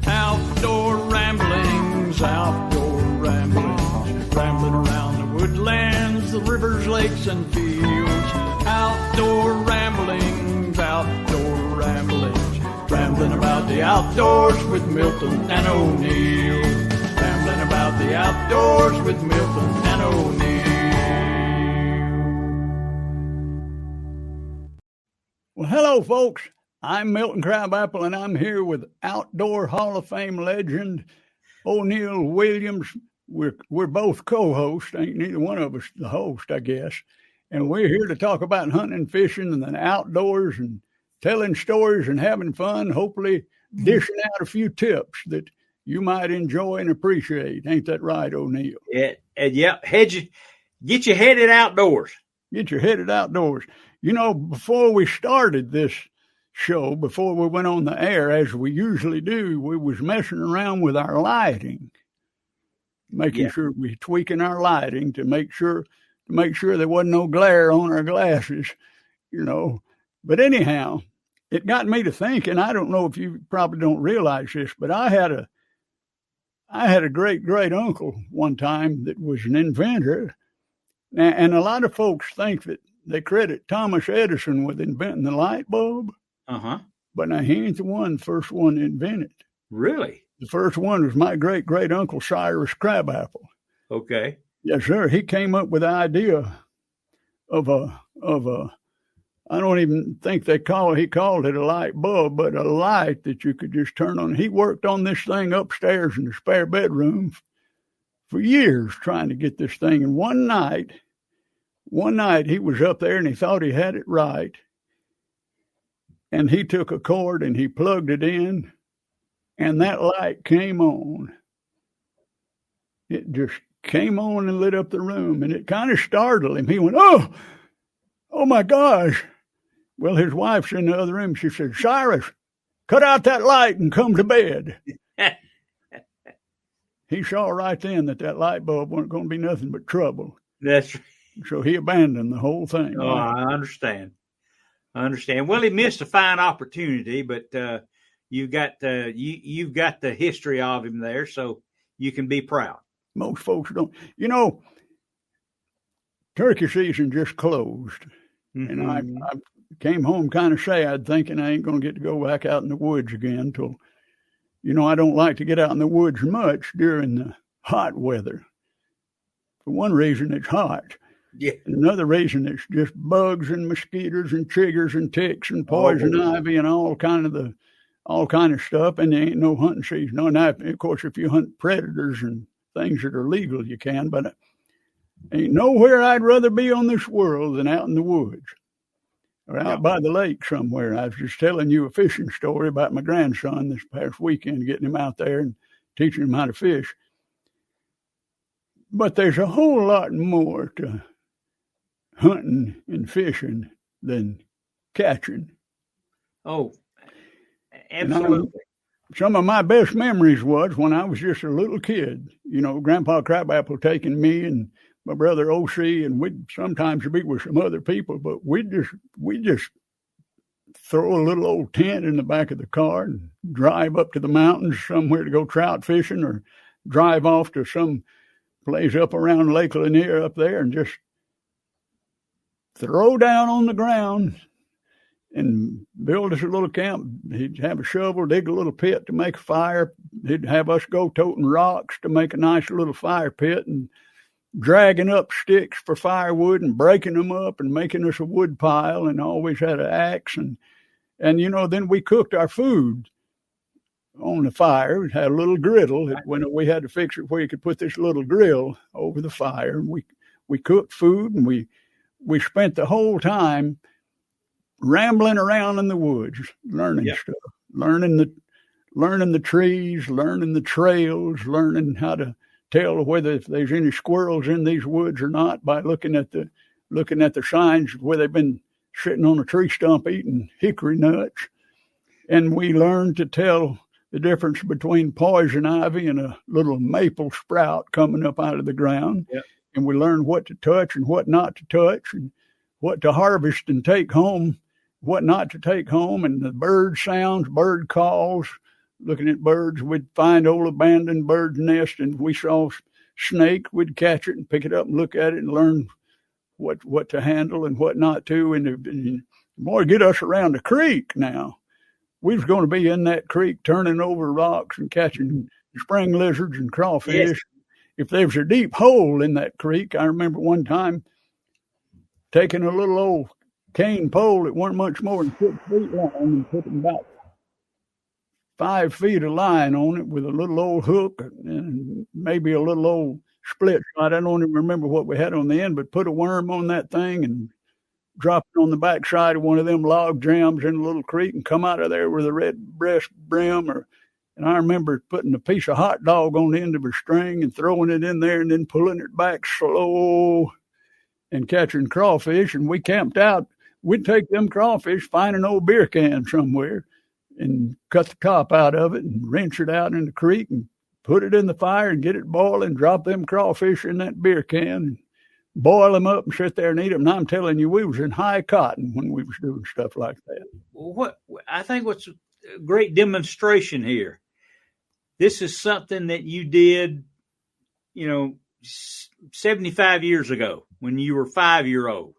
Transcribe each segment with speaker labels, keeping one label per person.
Speaker 1: Outdoor ramblings, rambling around the woodlands, the rivers, lakes, and fields. Outdoor ramblings, rambling about the outdoors with Milton and O'Neill. Rambling about the outdoors with Milton and O'Neill. Well, hello, folks. I'm Milton Crabapple, and I'm here with Outdoor Hall of Fame legend O'Neill Williams. We're both co-hosts. Ain't neither one of us the host, I guess. And we're here to talk about hunting and fishing and the outdoors and telling stories and having fun, hopefully dishing out a few tips that you might enjoy and appreciate. Ain't that right, O'Neill?
Speaker 2: Yeah. Get you headed outdoors.
Speaker 1: Get your headed outdoors. You know, before we started this show, before we went on the air, as we usually do, we was messing around with our lighting, making sure we tweaking our lighting to make sure there wasn't no glare on our glasses, you know. But anyhow, it got me to thinking. I don't know if you probably don't realize this, but I had a great uncle one time that was an inventor, and a lot of folks think that they credit Thomas Edison with inventing the light bulb. But now he ain't the first one to invent it.
Speaker 2: Really?
Speaker 1: The first one was my great uncle Cyrus Crabapple.
Speaker 2: Okay.
Speaker 1: Yes, sir. He came up with the idea of a I don't even think he called it a light bulb, but a light that you could just turn on. He worked on this thing upstairs in the spare bedroom for years trying to get this thing. And one night he was up there and he thought he had it right. And he took a cord and he plugged it in, and that light came on. It just came on and lit up the room, and it kind of startled him. He went, oh my gosh. Well, his wife's in the other room. She said, Cyrus, cut out that light and come to bed. He saw right then that light bulb wasn't going to be nothing but trouble.
Speaker 2: That's right.
Speaker 1: So he abandoned the whole thing.
Speaker 2: Oh, right? I understand. Well, he missed a fine opportunity, but you've got the history of him there, so you can be proud.
Speaker 1: Most folks don't. You know, turkey season just closed, and I came home kind of sad, thinking I ain't going to get to go back out in the woods again till, you know, I don't like to get out in the woods much during the hot weather. For one reason, it's hot.
Speaker 2: Yeah.
Speaker 1: And another reason, it's just bugs and mosquitoes and triggers and ticks and poison ivy and all kind of stuff. And there ain't no hunting season. No, now, of course, if you hunt predators and things that are legal, you can. But ain't nowhere I'd rather be on this world than out in the woods or out by the lake somewhere. I was just telling you a fishing story about my grandson this past weekend, getting him out there and teaching him how to fish. But there's a whole lot more to hunting and fishing than catching.
Speaker 2: Oh, absolutely.
Speaker 1: Some of my best memories was when I was just a little kid, you know, Grandpa Crabapple taking me and my brother O.C., and we'd sometimes be with some other people, but we'd just throw a little old tent in the back of the car and drive up to the mountains somewhere to go trout fishing, or drive off to some place up around Lake Lanier up there and just throw down on the ground and build us a little camp. He'd have a shovel, dig a little pit to make a fire. He'd have us go toting rocks to make a nice little fire pit, and dragging up sticks for firewood and breaking them up and making us a wood pile, and always had an axe. And you know, then we cooked our food on the fire. We had a little griddle. When we had to fix it where you could put this little grill over the fire. And we cooked food, and we spent the whole time rambling around in the woods, learning stuff, learning the trees, learning the trails, learning how to tell whether if there's any squirrels in these woods or not by looking at the signs where they've been sitting on a tree stump eating hickory nuts. And we learned to tell the difference between poison ivy and a little maple sprout coming up out of the ground.
Speaker 2: Yep.
Speaker 1: And we learned what to touch and what not to touch, and what to harvest and take home, what not to take home, and the bird sounds, bird calls, looking at birds. We'd find old abandoned bird nests, and we saw snake. We'd catch it and pick it up and look at it and learn what to handle and what not to. And the more get us around the creek now, we was going to be in that creek turning over rocks and catching spring lizards and crawfish. Yes. If there was a deep hole in that creek, I remember one time taking a little old cane pole that weren't much more than 6 feet long and putting about 5 feet of line on it with a little old hook and maybe a little old split shot. I don't even remember what we had on the end, but put a worm on that thing and drop it on the backside of one of them log jams in a little creek and come out of there with a red breast brim. And I remember putting a piece of hot dog on the end of a string and throwing it in there and then pulling it back slow and catching crawfish. And we camped out. We'd take them crawfish, find an old beer can somewhere, and cut the top out of it and rinse it out in the creek and put it in the fire and get it boiling, drop them crawfish in that beer can, and boil them up and sit there and eat them. And I'm telling you, we was in high cotton when we was doing stuff like that.
Speaker 2: Well, I think what's a great demonstration here, this is something that you did, 75 years ago when you were 5-year-old.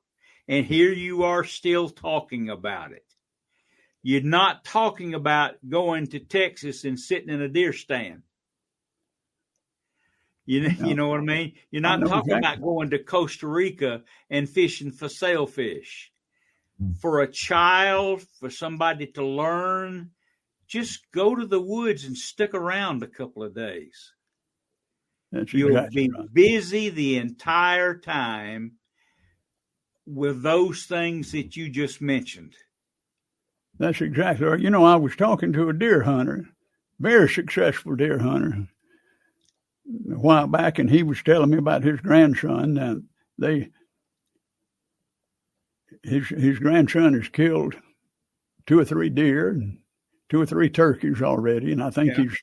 Speaker 2: And here you are still talking about it. You're not talking about going to Texas and sitting in a deer stand. You know what I mean? You're not talking about going to Costa Rica and fishing for sailfish. For a child, for somebody to learn, just go to the woods and stick around a couple of days. You'll be busy the entire time with those things that you just mentioned.
Speaker 1: That's exactly right. I was talking to a deer hunter, very successful deer hunter, a while back, and he was telling me about his grandson. His grandson has killed 2 or 3 deer and 2 or 3 turkeys already, and I think he's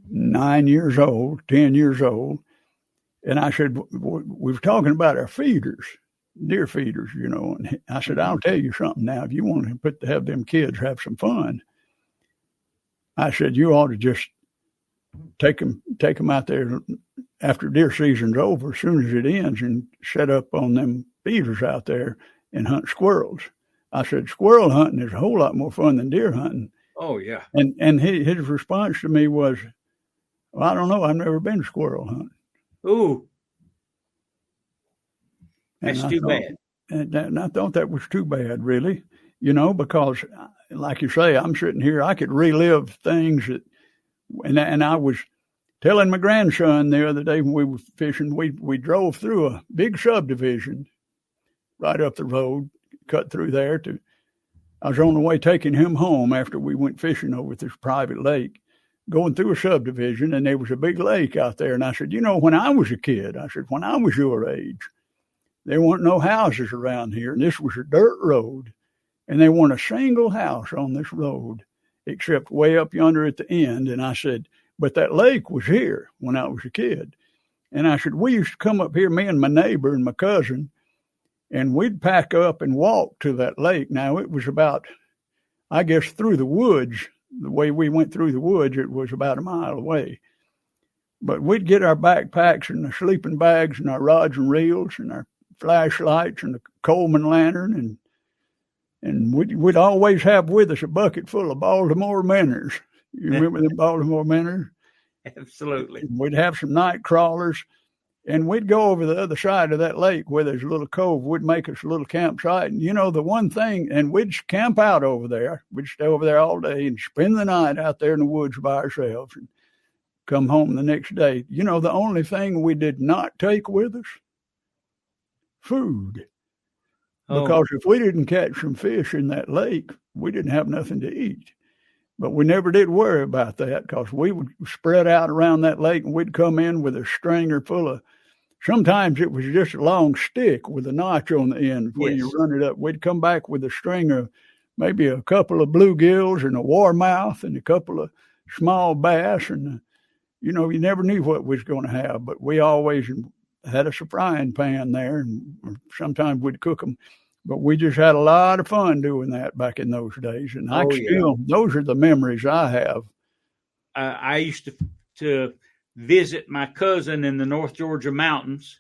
Speaker 1: 9 years old, 10 years old. And I said, we were talking about our feeders, deer feeders, and I said, I'll tell you something now. If you want to have them kids have some fun, I said, you ought to just take them out there after deer season's over, as soon as it ends, and set up on them feeders out there and hunt squirrels. I said, squirrel hunting is a whole lot more fun than deer hunting.
Speaker 2: Oh, yeah.
Speaker 1: And his response to me was, well, I don't know. I've never been squirrel hunting.
Speaker 2: Ooh. That's too bad.
Speaker 1: And I thought that was too bad, really, because, like you say, I'm sitting here, I could relive things that, and I was telling my grandson the other day when we were fishing, we drove through a big subdivision right up the road, cut through there I was on the way taking him home after we went fishing over at this private lake, going through a subdivision, and there was a big lake out there. And I said, when I was a kid, when I was your age, there weren't no houses around here, and this was a dirt road, and there wasn't a single house on this road except way up yonder at the end. And I said, but that lake was here when I was a kid. And I said, we used to come up here, me and my neighbor and my cousin, and we'd pack up and walk to that lake. Now, it was about, I guess, through the woods. The way we went through the woods, it was about a mile away. But we'd get our backpacks and the sleeping bags and our rods and reels and our flashlights and the Coleman lantern, and we'd always have with us a bucket full of Baltimore minnows. You remember the Baltimore minnows?
Speaker 2: Absolutely.
Speaker 1: And we'd have some night crawlers, and we'd go over the other side of that lake where there's a little cove. We'd make us a little campsite, and the one thing, and we'd camp out over there. We'd stay over there all day and spend the night out there in the woods by ourselves and come home the next day. The only thing we did not take with us, food. Because if we didn't catch some fish in that lake, we didn't have nothing to eat. But we never did worry about that, because we would spread out around that lake, and we'd come in with a stringer full of, sometimes it was just a long stick with a notch on the end where you run it up. We'd come back with a string of maybe a couple of bluegills and a warmouth and a couple of small bass. And, you never knew what we was going to have, but we always had us a frying pan there, and sometimes we'd cook them. But we just had a lot of fun doing that back in those days. And those are the memories I have
Speaker 2: I used to visit my cousin in the North Georgia mountains.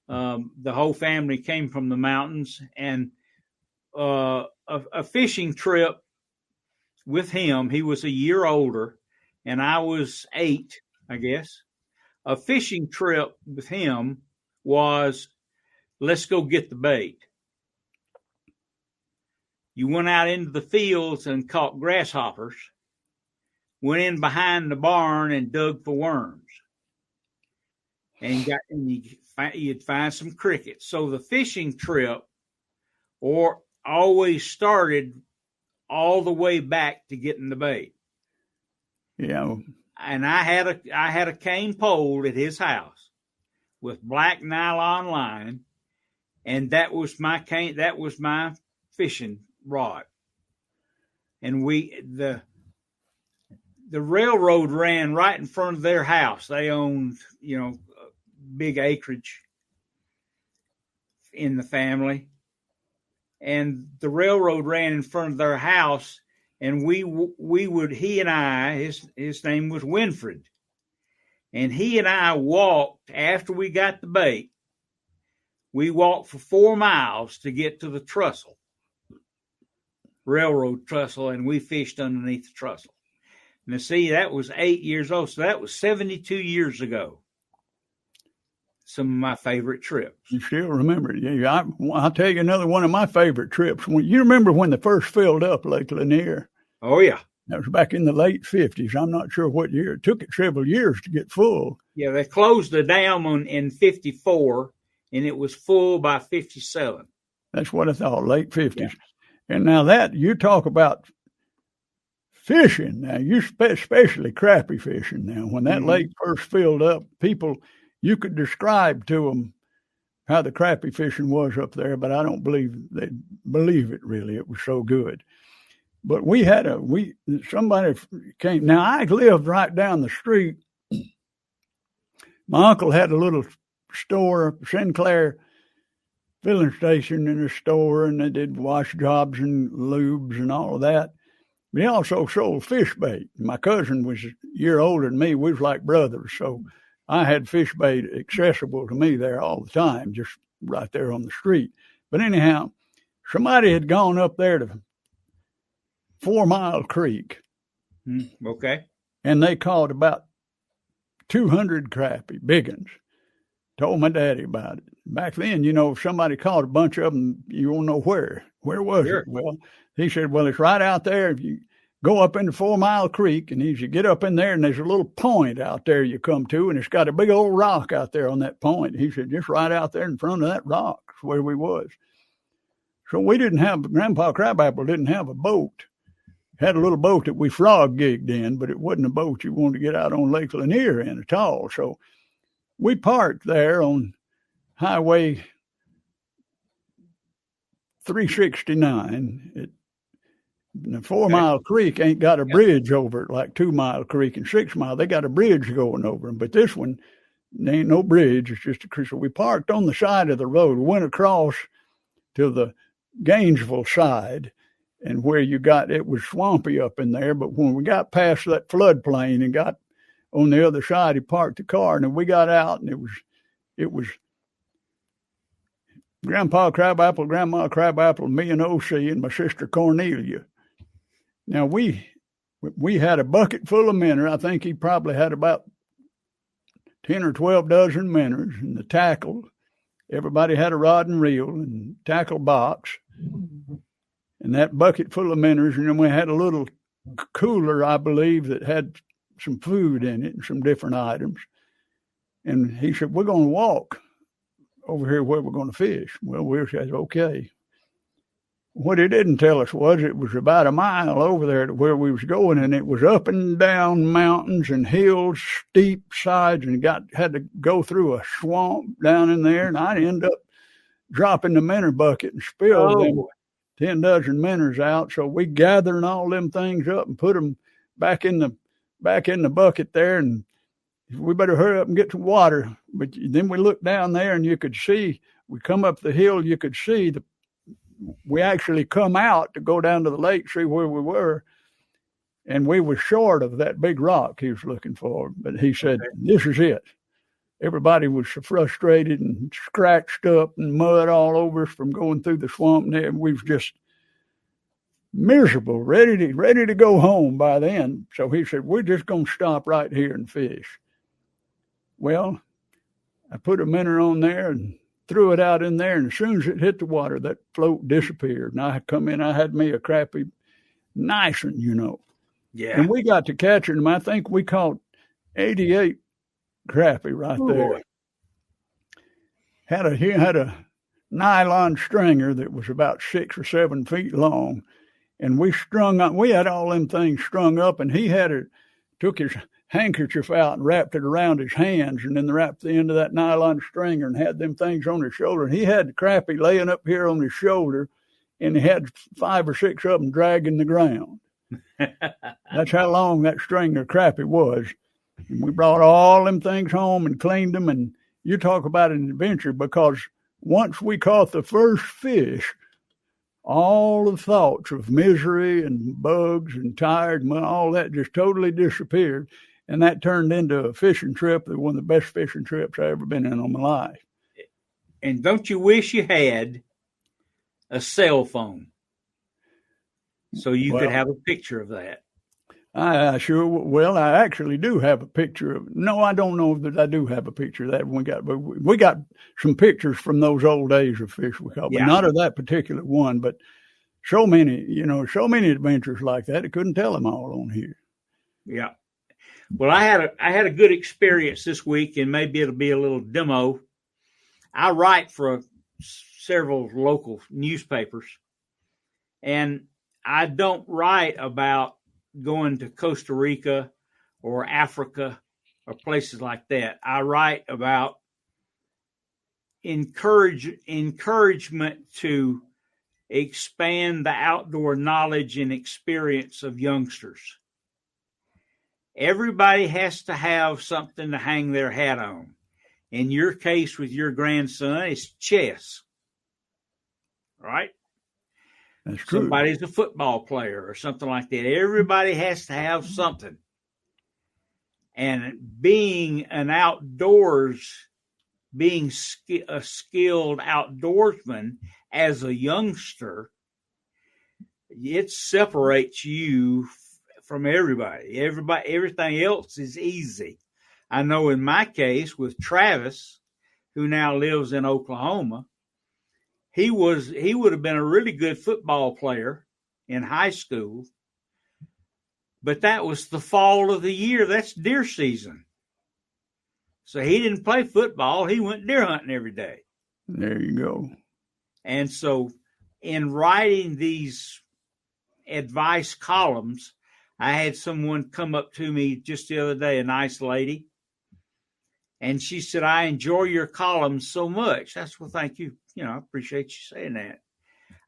Speaker 2: The whole family came from the mountains, and a fishing trip with him. He was a year older, and I was 8, I guess. A fishing trip with him was, let's go get the bait. You went out into the fields and caught grasshoppers, went in behind the barn and dug for worms, and you'd find some crickets. So the fishing trip always started all the way back to getting the bait.
Speaker 1: Yeah.
Speaker 2: And I had a cane pole at his house with black nylon line, and that was my fishing rod. And the railroad ran right in front of their house. They owned, big acreage in the family. And the railroad ran in front of their house, and he and I, his name was Winfred, and he and I walked after we got the bait. We walked for 4 miles to get to the railroad trestle, and we fished underneath the trestle. Now, see, that was 8 years old, so that was 72 years ago. Some of my favorite trips.
Speaker 1: You still remember it. Yeah, I'll tell you another one of my favorite trips. You remember when they first filled up Lake Lanier?
Speaker 2: Oh, yeah.
Speaker 1: That was back in the late 50s. I'm not sure what year. It took it several years to get full.
Speaker 2: Yeah, they closed the dam in 54, and it was full by 57.
Speaker 1: That's what I thought, late 50s. Yeah. And now you talk about fishing. Now, especially crappie fishing. Now, when that lake first filled up, you could describe to them how the crappie fishing was up there, but I don't believe they believe it really. It was so good. But somebody came. Now, I lived right down the street. My uncle had a little store, Sinclair filling station in a store, and they did wash jobs and lubes and all of that. But he also sold fish bait. My cousin was a year older than me. We was like brothers, so I had fish bait accessible to me there all the time, just right there on the street. But anyhow, somebody had gone up there to 4 Mile Creek.
Speaker 2: Okay.
Speaker 1: And they caught about 200 crappie, big ones. Told my daddy about it. Back then, if somebody caught a bunch of them, you won't know where. Where was it? Well, he said, it's right out there. If you go up into 4 Mile Creek, and as you get up in there, and there's a little point out there you come to, and it's got a big old rock out there on that point. He said, just right out there in front of that rock is where we was. So Grandpa Crabapple didn't have a boat. Had a little boat that we frog gigged in, but it wasn't a boat you wanted to get out on Lake Lanier in at all. So we parked there on Highway 369. The 4 Mile Creek ain't got a bridge over it like 2 Mile Creek and 6 Mile. They got a bridge going over them, but this one, there ain't no bridge. It's just a creek. So we parked on the side of the road. We went across to the Gainesville side, and where it was swampy up in there. But when we got past that floodplain and got on the other side, he parked the car, and then we got out, and it was Grandpa Crabapple, Grandma Crabapple, me and O.C., and my sister Cornelia. Now, we had a bucket full of minnows. I think he probably had about 10 or 12 dozen minnows, and the tackle. Everybody had a rod and reel and tackle box, and that bucket full of minnows. And then we had a little cooler, I believe, that had some food in it and some different items. And he said, we're going to walk over here where we're going to fish. Well, we said, okay. What he didn't tell us was it was about a mile over there to where we was going, and it was up and down mountains and hills, steep sides, and had to go through a swamp down in there, and I'd end up dropping the minnow bucket and spill them 10 dozen minnows out. So we gathering all them things up and put them back in the bucket there, and we better hurry up and get some water. But then we looked down there, and you could see, we come up the hill, you could see we actually come out to go down to the lake, see where we were. and we were short of that big rock he was looking for. But he said, "This is it." Everybody was so frustrated and scratched up and mud all over us from going through the swamp. And we was just miserable, ready to go home by then. So he said, "We're just going to stop right here and fish." Well, I put a minnow on there and threw it out in there, and as soon as it hit the water, that float disappeared. And I come in, I had me a crappie, nice one,
Speaker 2: Yeah.
Speaker 1: And we got to catching them. I think we caught 88 crappie right there. Had a nylon stringer that was about 6 or 7 feet long, and we had all them things strung up, and he took his handkerchief out and wrapped it around his hands, and then wrapped the end of that nylon stringer and had them things on his shoulder. And he had the crappie laying up here on his shoulder, and he had 5 or 6 of them dragging the ground. That's how long that string of crappie was. And we brought all them things home and cleaned them. And you talk about an adventure, because once we caught the first fish, all the thoughts of misery and bugs and tired, all that just totally disappeared. And that turned into a fishing trip, one of the best fishing trips I've ever been in my life.
Speaker 2: And don't you wish you had a cell phone so you could have a picture of that?
Speaker 1: I actually do have a picture of. No, I don't know that I do have a picture of that we got some pictures from those old days of fish we caught, but not of that particular one. But so many adventures like that. I couldn't tell them all on here.
Speaker 2: Yeah. Well, I had a good experience this week, and maybe it'll be a little demo. I write for several local newspapers, and I don't write about going to Costa Rica or Africa or places like that. I write about encouragement to expand the outdoor knowledge and experience of youngsters. Everybody has to have something to hang their hat on. In your case with your grandson, it's chess, right?
Speaker 1: That's true.
Speaker 2: Somebody's a football player or something like that. Everybody has to have something. And being a skilled outdoorsman as a youngster, it separates you from everybody. Everything else is easy. I know in my case with Travis, who now lives in Oklahoma, he would have been a really good football player in high school, but that was the fall of the year. That's deer season. So he didn't play football. He went deer hunting every day.
Speaker 1: There you go.
Speaker 2: And so in writing these advice columns, I had someone come up to me just the other day, a nice lady, and she said, "I enjoy your columns so much." I said, "Well, thank you. I appreciate you saying that.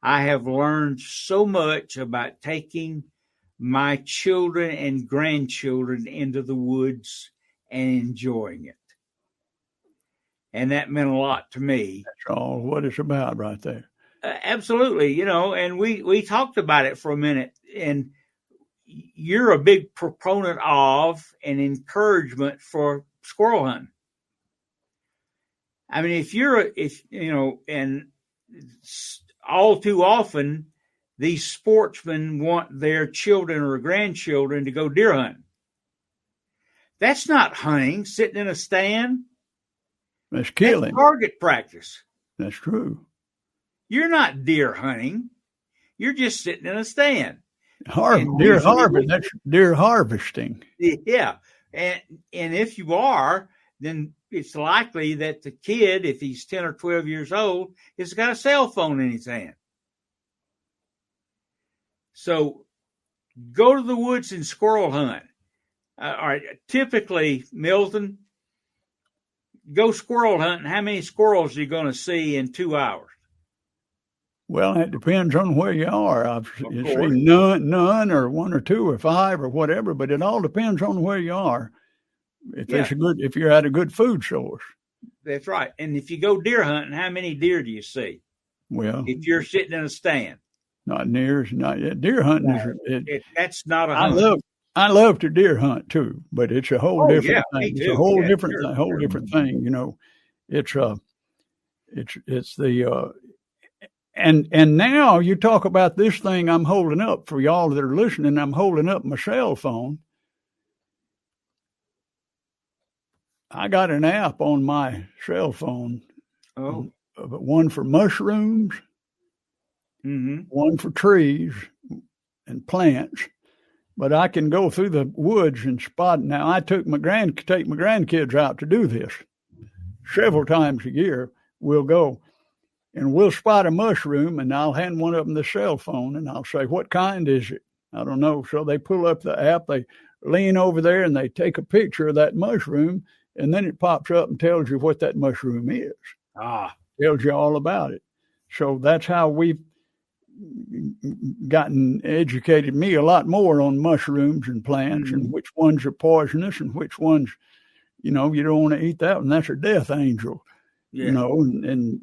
Speaker 2: I have learned so much about taking my children and grandchildren into the woods and enjoying it." And that meant a lot to me.
Speaker 1: That's all what it's about right there.
Speaker 2: Absolutely. And we talked about it for a minute, and you're a big proponent of and encouragement for squirrel hunting. I mean, and all too often, these sportsmen want their children or grandchildren to go deer hunting. That's not hunting, sitting in a stand.
Speaker 1: That's killing.
Speaker 2: That's target practice.
Speaker 1: That's true.
Speaker 2: You're not deer hunting. You're just sitting in a stand.
Speaker 1: That's deer harvesting.
Speaker 2: Yeah. And if you are, then it's likely that the kid, if he's 10 or 12 years old, has got a cell phone in his hand. So go to the woods and squirrel hunt. All right. Typically, Milton, go squirrel hunting. How many squirrels are you going to see in 2 hours?
Speaker 1: Well, it depends on where you are. I've seen none or 1 or 2 or 5 or whatever, but it all depends on where you are. If you're at a good food source. That's
Speaker 2: right. And if you go deer hunting, how many deer do you see?
Speaker 1: Well,
Speaker 2: if you're sitting in a stand,
Speaker 1: not yet. Deer hunting
Speaker 2: that's not a hunt.
Speaker 1: I love to deer hunt too, but it's a whole different thing. It's a whole different thing, whole different thing. You know, it's the and now you talk about this thing I'm holding up for y'all that are listening. I'm holding up my cell phone. I got an app on my cell phone.
Speaker 2: Oh,
Speaker 1: one for mushrooms, one for trees and plants. But I can go through the woods and spot. Now I take my grandkids out to do this several times a year. We'll go and we'll spot a mushroom, and I'll hand one of them the cell phone, and I'll say, "What kind is it?" I don't know. So they pull up the app, they lean over there, and they take a picture of that mushroom, and then it pops up and tells you what that mushroom is. Tells you all about it. So that's how we've educated me a lot more on mushrooms and plants and which ones are poisonous and which ones, you know, you don't want to eat that one. That's a death angel, you know,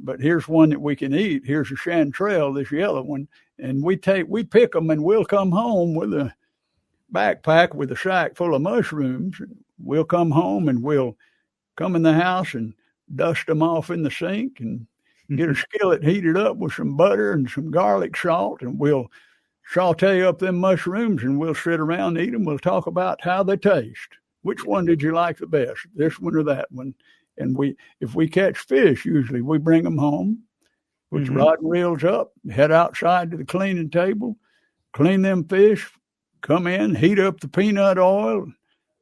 Speaker 1: but here's one that we can eat. Here's a chanterelle, this yellow one. And we pick them and we'll come home with a backpack with a sack full of mushrooms. We'll come home and we'll come in the house and dust them off in the sink and get a skillet heated up with some butter and some garlic salt, and we'll saute up them mushrooms, and we'll sit around and eat them. We'll talk about how they taste. Which one did you like the best, this one or that one? And if we catch fish, usually we bring them home, put the rod and reels up, head outside to the cleaning table, clean them fish, come in, heat up the peanut oil,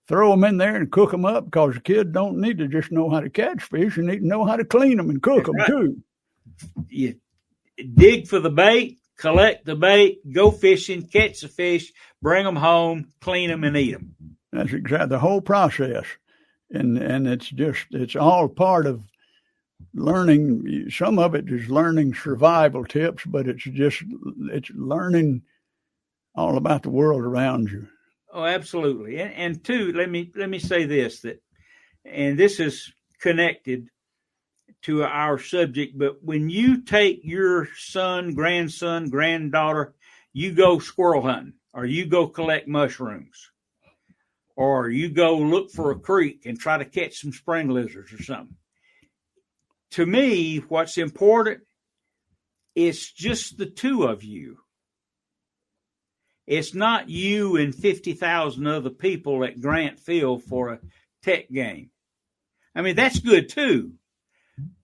Speaker 1: throw them in there and cook them up, because the kid don't need to just know how to catch fish. You need to know how to clean them and cook them too.
Speaker 2: You dig for the bait, collect the bait, go fishing, catch the fish, bring them home, clean them, and eat them.
Speaker 1: That's exactly the whole process. And it's all part of learning. Some of it is learning survival tips, but it's learning all about the world around you.
Speaker 2: Oh, absolutely. And two, let me say this, and this is connected to our subject, but when you take your son, grandson, granddaughter, you go squirrel hunting, or you go collect mushrooms, or you go look for a creek and try to catch some spring lizards or something. To me, what's important is just the two of you. It's not you and 50,000 other people at Grant Field for a tech game. I mean, that's good too.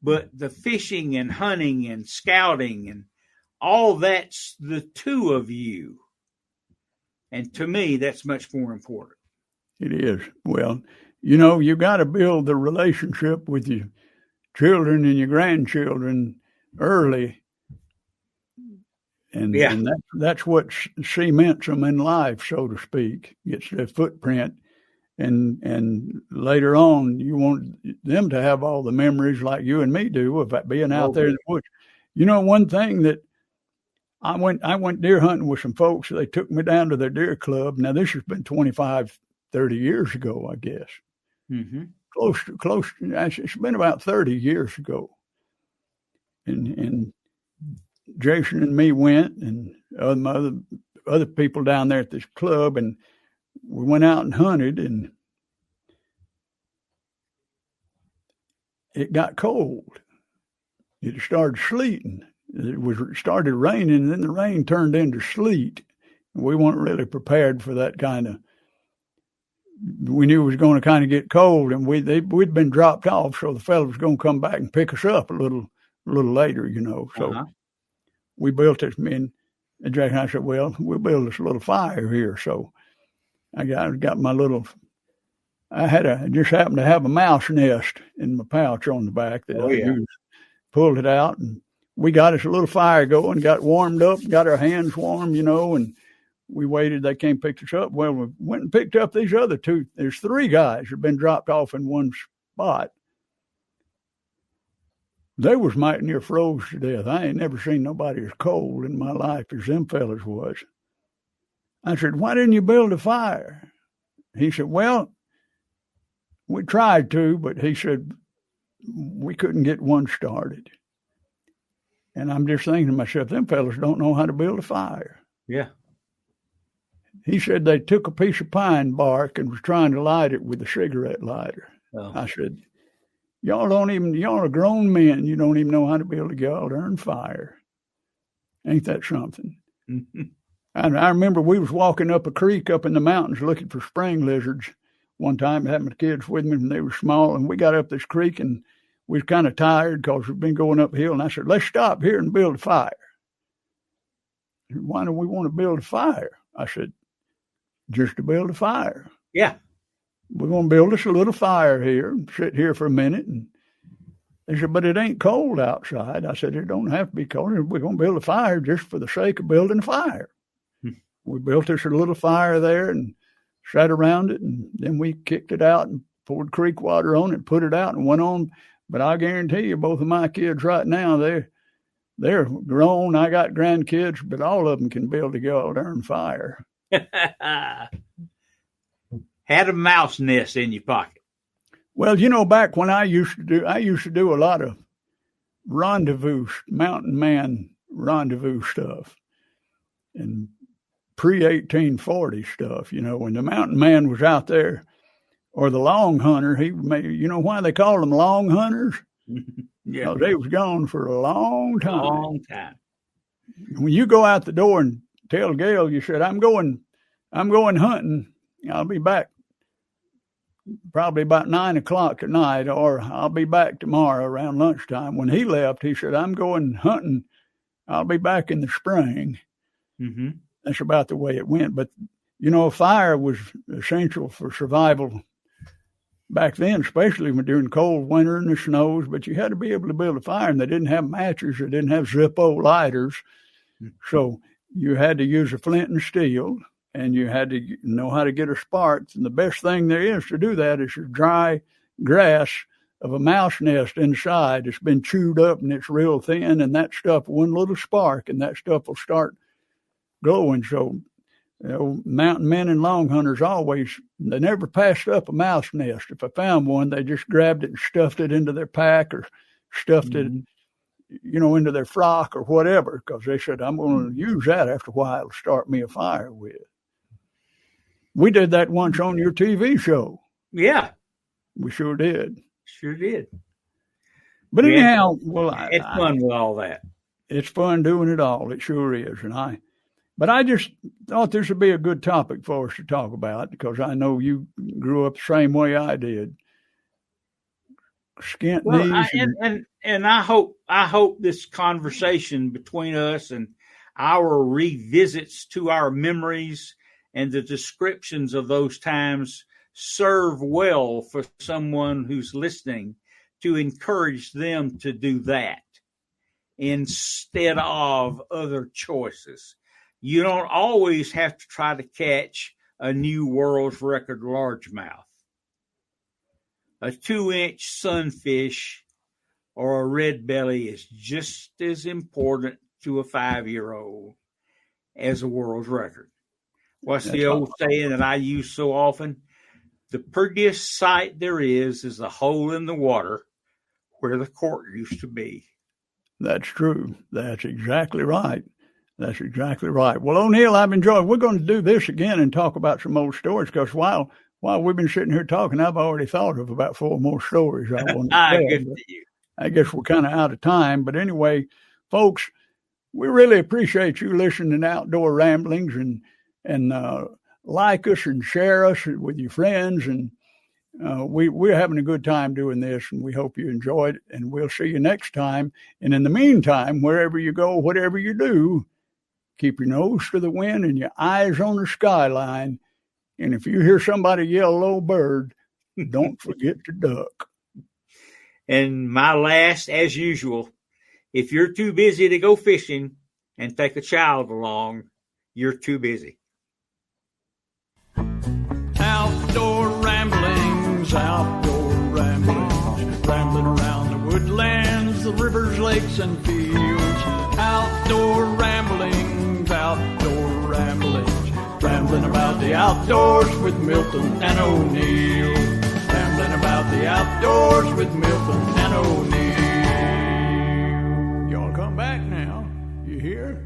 Speaker 2: But the fishing and hunting and scouting and all that's the two of you. And to me, that's much more important.
Speaker 1: It is. Well, you know, you got to build the relationship with your children and your grandchildren early. And that's what cements them in life, so to speak. Gets their footprint. And later on, you want them to have all the memories like you and me do of being out there in the woods. You know, one thing that I went deer hunting with some folks. They took me down to their deer club. Now, this has been 25, 30 years ago, I guess. Close. It's been about 30 years ago. And Jason and me went, and other people down there at this club, and we went out and hunted, and it got cold. It started sleeting. It started raining, and then the rain turned into sleet. We weren't really prepared for that kind of. We knew it was going to kind of get cold, and we'd been dropped off, so the fellow was going to come back and pick us up a little later, you know. So we built this. And Jack and I said, "Well, we'll build this little fire here." So I got my little. I just happened to have a mouse nest in my pouch on the back that I used. Pulled it out, and we got us a little fire going. Got warmed up, got our hands warm, you know, and we waited. They came picked us up. Well, we went and picked up these other two. There's three guys who've been dropped off in one spot. They was mighty near froze to death. I ain't never seen nobody as cold in my life as them fellas was. I said, "Why didn't you build a fire?" He said, "Well, we tried to, but," he said, "we couldn't get one started." And I'm just thinking to myself, them fellas don't know how to build a fire.
Speaker 2: Yeah.
Speaker 1: he said they took a piece of pine bark and was trying to light it with a cigarette lighter. Oh. I said, y'all are grown men. You don't even know how to build a goddamn fire. Ain't that something? And I remember we was walking up a creek up in the mountains looking for spring lizards one time, having the kids with me when they were small. And we got up this creek and we was kind of tired because we'd been going uphill. And I said, let's stop here and build a fire. Why do we want to build a fire? I said, just to build a fire.
Speaker 2: Yeah.
Speaker 1: We're going to build us a little fire here and sit here for a minute. And they said, but it ain't cold outside. I said, it don't have to be cold. We're going to build a fire just for the sake of building a fire. We built us a little fire there and sat around it. And then we kicked it out and poured creek water on it, put it out and went on. But I guarantee you, both of my kids right now, they're grown. I got grandkids, but all of them can build a goddamn fire.
Speaker 2: Had a mouse nest in your pocket.
Speaker 1: Well, you know, back when I used to do a lot of rendezvous, mountain man rendezvous stuff and pre-1840 stuff, you know, when the mountain man was out there, or the long hunter, you know why they call them long hunters? Yeah. Because they was gone for a long time.
Speaker 2: Long time.
Speaker 1: When you go out the door and tell Gail, you said, I'm going hunting. I'll be back probably about 9:00 at night, or I'll be back tomorrow around lunchtime. When he left, he said, I'm going hunting. I'll be back in the spring. Mm-hmm. That's about the way it went. But, you know, fire was essential for survival back then, especially during cold winter and the snows. But you had to be able to build a fire, and they didn't have matches. They didn't have Zippo lighters. So you had to use a flint and steel, and you had to know how to get a spark. And the best thing there is to do that is your dry grass of a mouse nest inside. It's been chewed up and it's real thin, and that stuff, one little spark, and that stuff will start glowing. So, you know, mountain men and long hunters they never passed up a mouse nest. If I found one, they just grabbed it and stuffed it into their pack or stuffed it, you know, into their frock or whatever, because they said, I'm going to use that after a while to start me a fire with. We did that once on your TV show.
Speaker 2: Yeah.
Speaker 1: We sure did.
Speaker 2: Sure did.
Speaker 1: But anyhow,
Speaker 2: it's fun with all that.
Speaker 1: It's fun doing it all. It sure is. But I just thought this would be a good topic for us to talk about, because I know you grew up the same way I did. Skint knees.
Speaker 2: And I hope this conversation between us and our revisits to our memories and the descriptions of those times serve well for someone who's listening, to encourage them to do that instead of other choices. You don't always have to try to catch a new world's record largemouth. A 2-inch sunfish or a red belly is just as important to a 5-year-old as a world's record. What's the old saying that I use so often? The prettiest sight there is the hole in the water where the court used to be.
Speaker 1: That's true. That's exactly right. That's exactly right. Well, O'Neill, I've enjoyed. We're going to do this again and talk about some old stories, because while we've been sitting here talking, I've already thought of about 4 more stories I want to tell. I guess we're kind of out of time. But anyway, folks, we really appreciate you listening to Outdoor Ramblings, and like us and share us with your friends. And we're having a good time doing this, and we hope you enjoyed it. And we'll see you next time. And in the meantime, wherever you go, whatever you do, keep your nose to the wind and your eyes on the skyline. And if you hear somebody yell "low bird," don't forget to duck.
Speaker 2: And my last, as usual, if you're too busy to go fishing and take a child along, you're too busy.
Speaker 1: Outdoor ramblings, rambling around the woodlands, the rivers, lakes, and fields. Outdoor ramblings, rambling about the outdoors with Milton and O'Neill. Rambling about the outdoors with Milton and O'Neill. Y'all come back now. You hear?